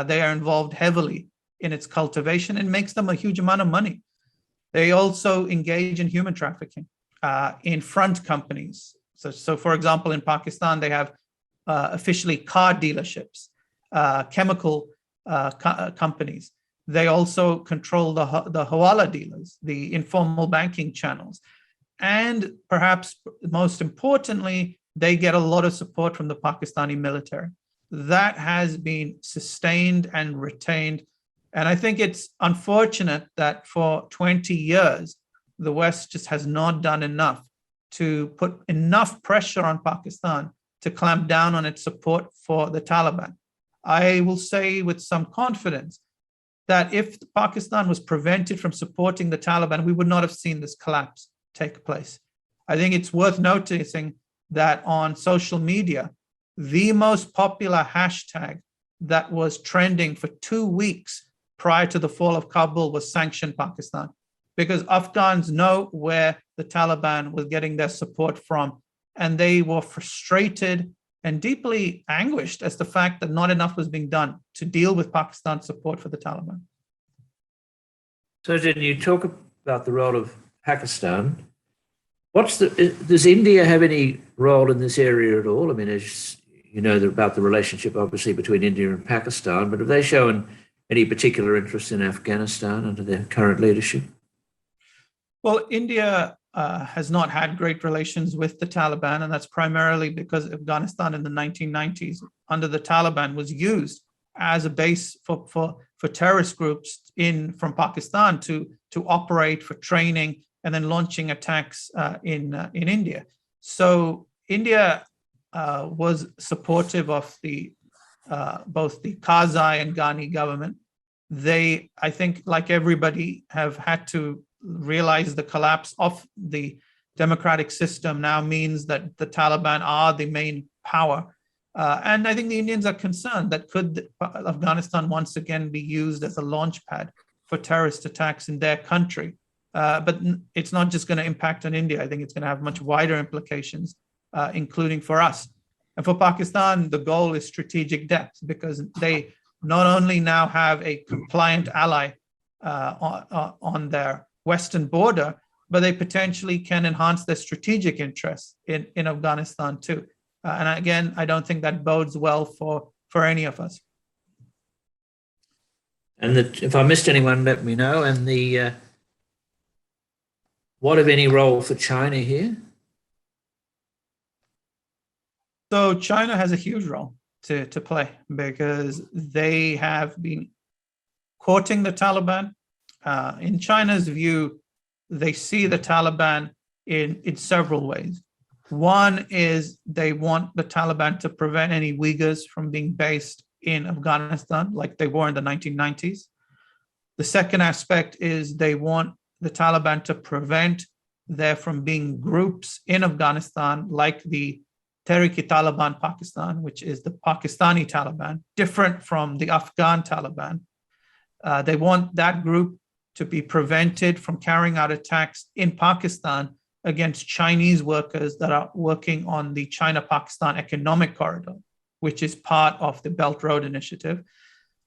They are involved heavily in its cultivation and makes them a huge amount of money. They also engage in human trafficking in front companies. So for example, in Pakistan, they have officially car dealerships, chemical companies. They also control the hawala dealers, the informal banking channels. And perhaps most importantly, they get a lot of support from the Pakistani military. That has been sustained and retained. And I think it's unfortunate that for 20 years, the West just has not done enough to put enough pressure on Pakistan to clamp down on its support for the Taliban. I will say with some confidence that if Pakistan was prevented from supporting the Taliban, we would not have seen this collapse take place. I think it's worth noticing that on social media, the most popular hashtag that was trending for 2 weeks prior to the fall of Kabul was Sanction Pakistan, because Afghans know where the Taliban was getting their support from, and they were frustrated and deeply anguished as the fact that not enough was being done to deal with Pakistan's support for the Taliban. So, Jen, you talk about the role of Pakistan. Does India have any role in this area at all? I mean, as you know about the relationship, obviously, between India and Pakistan, but have they shown any particular interest in Afghanistan under their current leadership? Well, India has not had great relations with the Taliban, and that's primarily because Afghanistan in the 1990s under the Taliban was used as a base for terrorist groups from Pakistan to operate for training and then launching attacks in India. So India was supportive of both the Karzai and Ghani government. They, I think, like everybody, have had to realize the collapse of the democratic system now means that the Taliban are the main power. And I think the Indians are concerned that could Afghanistan once again be used as a launch pad for terrorist attacks in their country. But it's not just going to impact on India. I think it's going to have much wider implications, including for us. And for Pakistan, the goal is strategic depth, because they not only now have a compliant ally on their western border, but they potentially can enhance their strategic interests in Afghanistan too. And again, I don't think that bodes well for any of us. And if I missed anyone, let me know. And what, if any, role for China here? So China has a huge role to play because they have been courting the Taliban. In China's view, they see the Taliban in several ways. One is they want the Taliban to prevent any Uyghurs from being based in Afghanistan like they were in the 1990s. The second aspect is they want the Taliban to prevent there from being groups in Afghanistan like the Tehrik-i-Taliban Pakistan, which is the Pakistani Taliban, different from the Afghan Taliban. They want that group to be prevented from carrying out attacks in Pakistan against Chinese workers that are working on the China-Pakistan Economic Corridor, which is part of the Belt Road Initiative.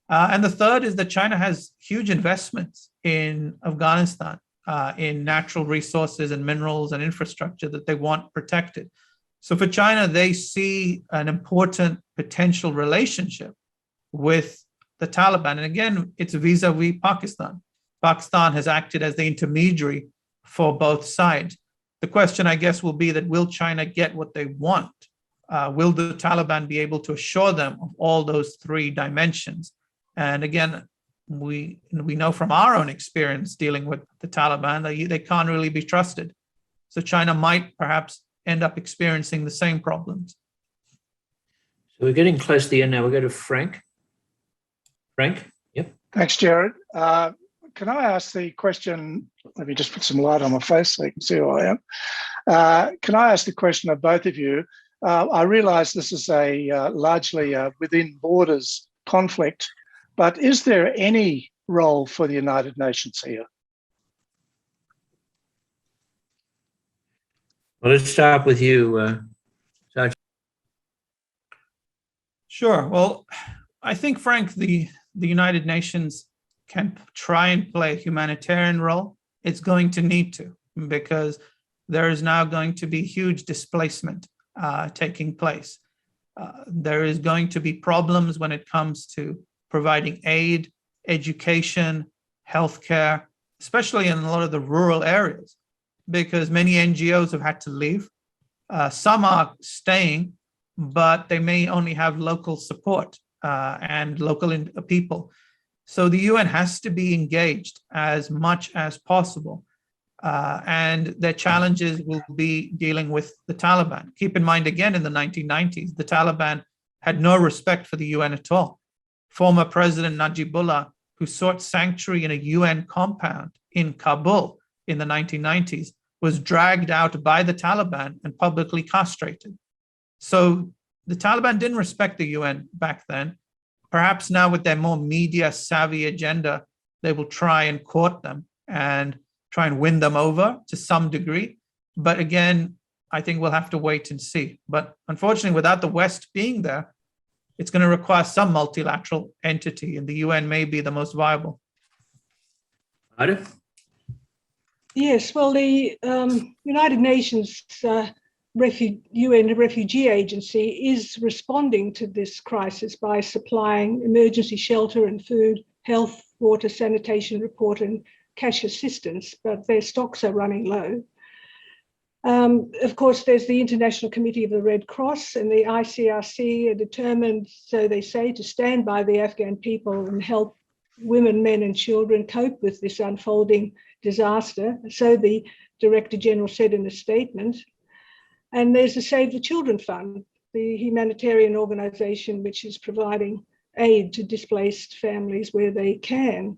And the third is that China has huge investments in Afghanistan, in natural resources and minerals and infrastructure that they want protected. So for China, they see an important potential relationship with the Taliban. And again, it's vis-a-vis Pakistan. Pakistan has acted as the intermediary for both sides. The question, I guess, will be that will China get what they want? Will the Taliban be able to assure them of all those three dimensions? And again, we know from our own experience dealing with the Taliban that they can't really be trusted. So China might perhaps end up experiencing the same problems. So we're getting close to the end now. We'll go to Frank. Frank, yep. Thanks, Jared. Can I ask the question, let me just put some light on my face so you can see who I am. Can I ask the question of both of you? I realise this is a largely within borders conflict, but is there any role for the United Nations here? Well, let's start with you, Sergeant. Sure. Well, I think, Frank, the United Nations can try and play a humanitarian role. It's going to need to, because there is now going to be huge displacement taking place. There is going to be problems when it comes to providing aid, education, healthcare, especially in a lot of the rural areas, because many NGOs have had to leave. Some are staying, but they may only have local support and local people. So the UN has to be engaged as much as possible. And their challenges will be dealing with the Taliban. Keep in mind, again, in the 1990s, the Taliban had no respect for the UN at all. Former President Najibullah, who sought sanctuary in a UN compound in Kabul in the 1990s, was dragged out by the Taliban and publicly castrated. So the Taliban didn't respect the UN back then. Perhaps now with their more media savvy agenda, they will try and court them and try and win them over to some degree. But again, I think we'll have to wait and see. But unfortunately, without the West being there, it's going to require some multilateral entity, and the UN may be the most viable. Ida? Yes, well, the United Nations UN Refugee Agency is responding to this crisis by supplying emergency shelter and food, health, water, sanitation report, and cash assistance, but their stocks are running low. Of course, there's the International Committee of the Red Cross, and the ICRC are determined, so they say, to stand by the Afghan people and help women, men, and children cope with this unfolding disaster. So the Director General said in a statement. And there's the Save the Children Fund, the humanitarian organisation which is providing aid to displaced families where they can,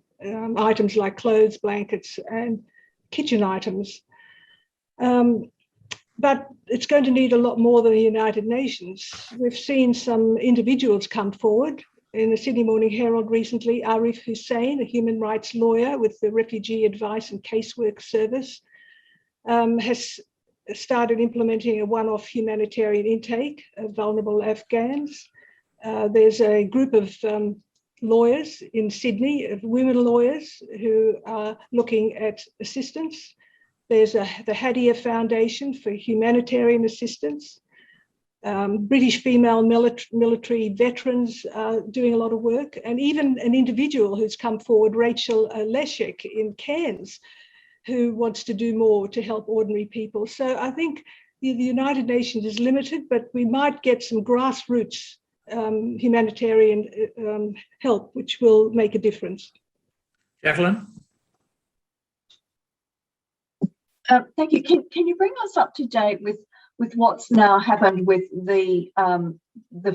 items like clothes, blankets, and kitchen items. But it's going to need a lot more than the United Nations. We've seen some individuals come forward. In the Sydney Morning Herald recently, Arif Hussain, a human rights lawyer with the Refugee Advice and Casework Service, has started implementing a one-off humanitarian intake of vulnerable Afghans. There's a group of lawyers in Sydney, of women lawyers who are looking at assistance. There's the Hadia Foundation for Humanitarian Assistance. British female military veterans are doing a lot of work, and even an individual who's come forward, Rachel Leshek in Cairns, who wants to do more to help ordinary people. So I think the United Nations is limited, but we might get some grassroots humanitarian help, which will make a difference. Jacqueline? Thank you. Can you bring us up to date with what's now happened with the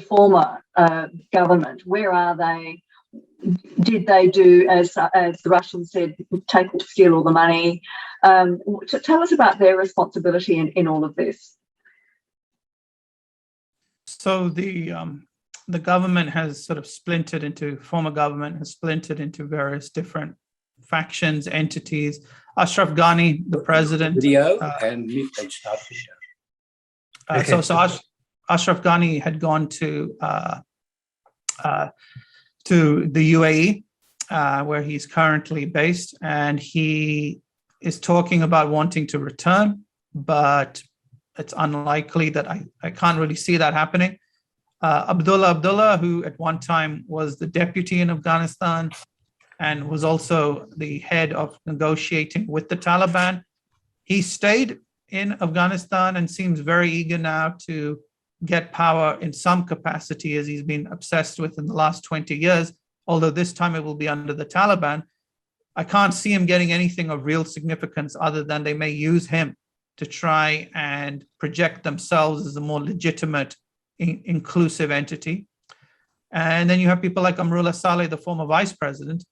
former government? Where are they? Did they do, as the Russians said, take or steal all the money? Tell us about their responsibility in all of this. So the government has sort of splintered into, former government has splintered into various different factions, entities. Ashraf Ghani, the president. Video and mute and start the show. So Ashraf Ghani had gone to the UAE, where he's currently based, and he is talking about wanting to return, but it's unlikely that I can't really see that happening. Abdullah, who at one time was the deputy in Afghanistan and was also the head of negotiating with the Taliban, he stayed in Afghanistan and seems very eager now to get power in some capacity, as he's been obsessed with in the last 20 years, although this time it will be under the Taliban. I can't see him getting anything of real significance other than they may use him to try and project themselves as a more legitimate, inclusive entity. And then you have people like Amrullah Saleh, the former vice president,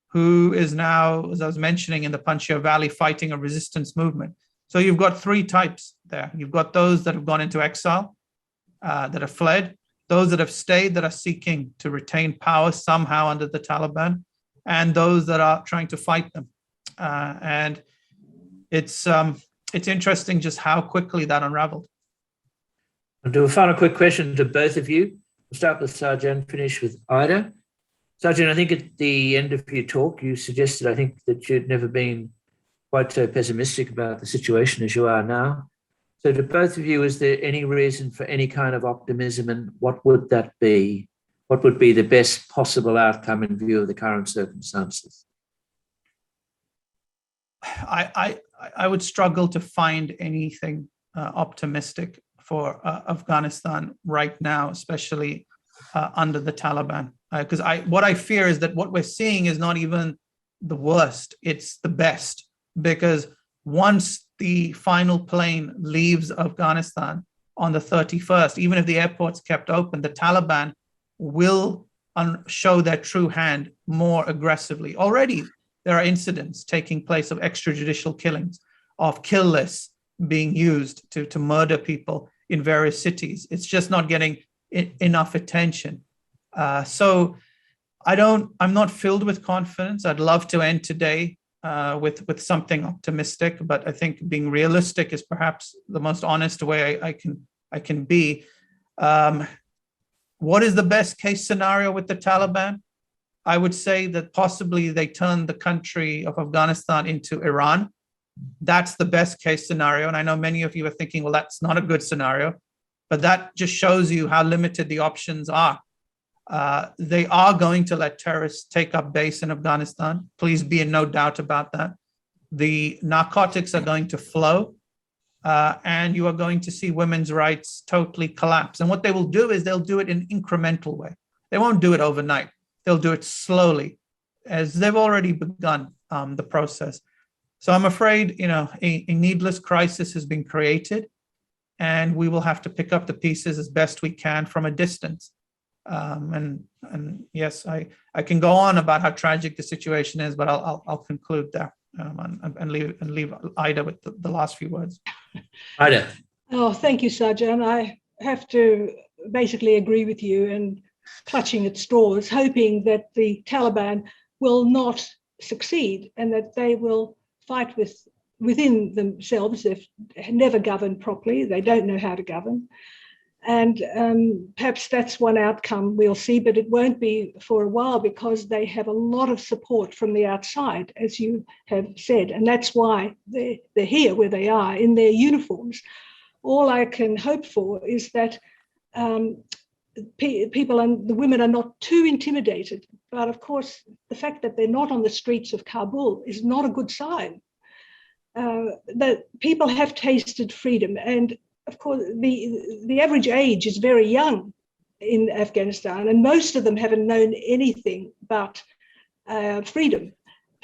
who is now, as I was mentioning, in the Panjshir Valley fighting a resistance movement. So you've got three types there. You've got those that have gone into exile, that have fled, those that have stayed, that are seeking to retain power somehow under the Taliban, and those that are trying to fight them. And it's interesting just how quickly that unraveled. I'll do a final quick question to both of you. We'll start with Sarjan, finish with Ida. Sarjan, I think at the end of your talk, you suggested, I think, that you'd never been quite so pessimistic about the situation as you are now. So to both of you, is there any reason for any kind of optimism, and what would that be? What would be the best possible outcome in view of the current circumstances? I would struggle to find anything optimistic for Afghanistan right now, especially under the Taliban. Because what I fear is that what we're seeing is not even the worst, it's the best. Because once the final plane leaves Afghanistan on the 31st, even if the airport's kept open, the Taliban will show their true hand more aggressively. Already, there are incidents taking place of extrajudicial killings, of kill lists being used to murder people in various cities. It's just not getting enough attention. So I'm not filled with confidence. I'd love to end today with something optimistic, but I think being realistic is perhaps the most honest way I can be. What is the best case scenario with the Taliban? I would say that possibly they turn the country of Afghanistan into Iran. That's the best case scenario. And I know many of you are thinking, well, that's not a good scenario, but that just shows you how limited the options are. They are going to let terrorists take up base in Afghanistan. Please be in no doubt about that. The narcotics are going to flow, and you are going to see women's rights totally collapse. And what they will do is they'll do it in an incremental way. They won't do it overnight. They'll do it slowly, as they've already begun the process. So I'm afraid, a needless crisis has been created, and we will have to pick up the pieces as best we can from a distance. And yes, I can go on about how tragic the situation is, but I'll conclude there and leave Ida with the last few words. Ida. Oh, thank you, Sarjan. I have to basically agree with you and clutching at straws, hoping that the Taliban will not succeed and that they will fight within themselves. They've never governed properly. They don't know how to govern. And perhaps that's one outcome we'll see, but it won't be for a while because they have a lot of support from the outside, as you have said. And that's why they're here where they are in their uniforms. All I can hope for is that people and the women are not too intimidated. But of course, the fact that they're not on the streets of Kabul is not a good sign. That people have tasted freedom, and of course, the average age is very young in Afghanistan, and most of them haven't known anything but freedom.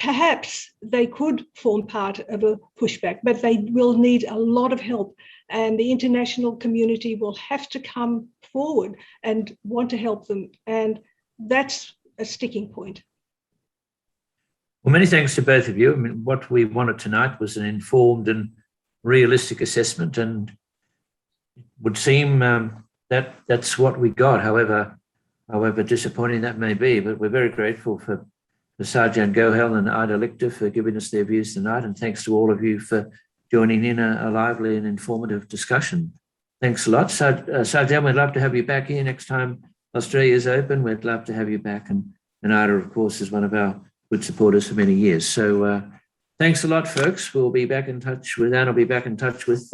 Perhaps they could form part of a pushback, but they will need a lot of help, and the international community will have to come forward and want to help them, and that's a sticking point. Well, many thanks to both of you. I mean, what we wanted tonight was an informed and realistic assessment, and it would seem that that's what we got, however disappointing that may be. But we're very grateful for Sarjan Gohel and Ida Lichter for giving us their views tonight, and thanks to all of you for joining in a lively and informative discussion. Thanks a lot. Sarjan, we'd love to have you back here next time Australia's open. We'd love to have you back, and Ida, of course, is one of our good supporters for many years. So thanks a lot, folks. We'll be back in touch with Anne. I'll be back in touch with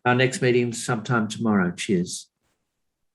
our next meeting sometime tomorrow. Cheers.